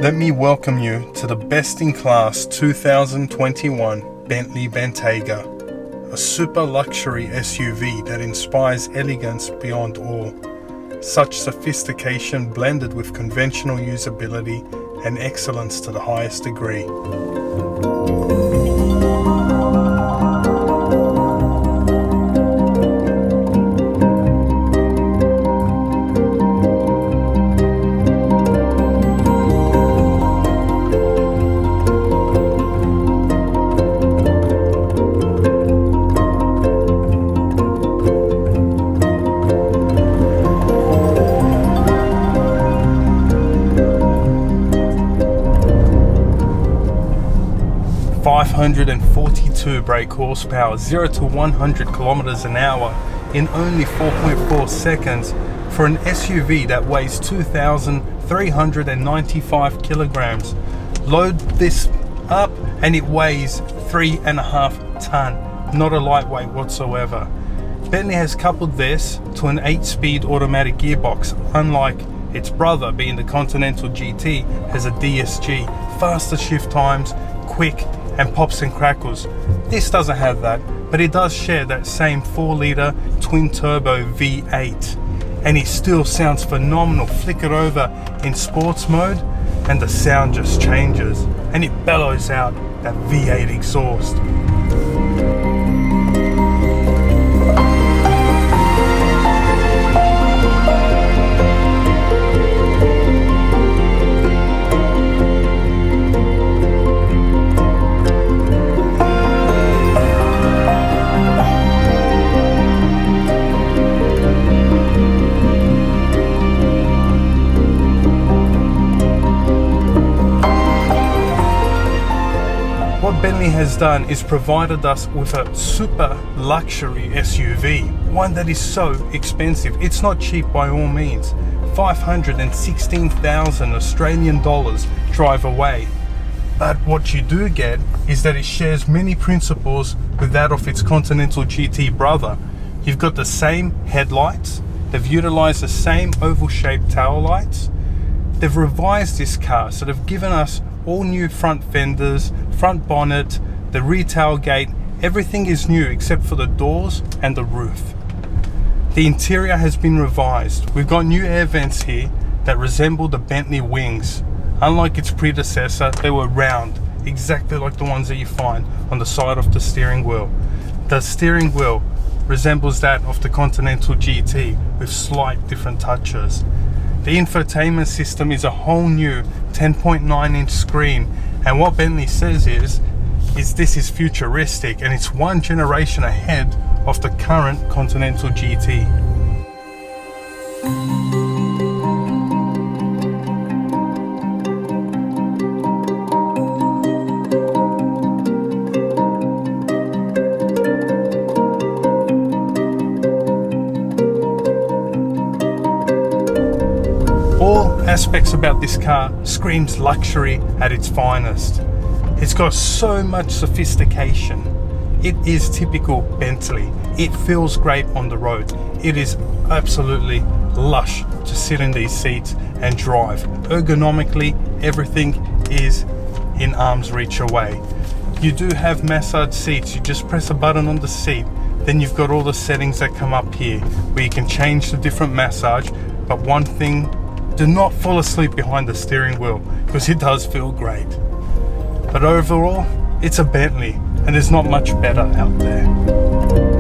Let me welcome you to the best-in-class 2021 Bentley Bentayga, a super luxury SUV that inspires elegance beyond all. Such sophistication blended with conventional usability and excellence to the highest degree. 542 brake horsepower, 0 to 100 kilometers an hour in only 4.4 seconds for an SUV that weighs 2,395 kilograms. Load this up and it weighs 3.5 ton, not a lightweight whatsoever. Bentley has coupled this to an 8-speed automatic gearbox, unlike its brother being the Continental GT has a DSG, faster shift times, quick and pops and crackles. This doesn't have that, but it does share that same 4-litre twin-turbo V8, and it still sounds phenomenal. Flick it over in sports mode and the sound just changes and it bellows out that V8 exhaust. What Bentley has done is provided us with a super luxury SUV, one that is so expensive. It's not cheap by all means. 516,000 Australian dollars drive away. But what you do get is that it shares many principles with that of its Continental GT brother. You've got the same headlights, they've utilized the same oval-shaped tail lights. They've revised this car, so they've given us all new front fenders, front bonnet, the rear tailgate. Everything is new except for the doors and the roof. The interior has been revised. We've got new air vents here that resemble the Bentley wings. Unlike its predecessor, they were round, exactly like the ones that you find on the side of the steering wheel. The steering wheel resembles that of the Continental GT with slight different touches. The infotainment system is a whole new 10.9-inch screen, and what Bentley says is this is futuristic and it's one generation ahead of the current Continental GT. All aspects about this car screams luxury at its finest. It's got so much sophistication. It is typical Bentley. It feels great on the road. It is absolutely lush to sit in these seats and drive. Ergonomically, everything is in arm's reach away. You do have massage seats. You just press a button on the seat. Then you've got all the settings that come up here where you can change the different massage. But one thing, do not fall asleep behind the steering wheel because it does feel great. But overall, it's a Bentley and there's not much better out there.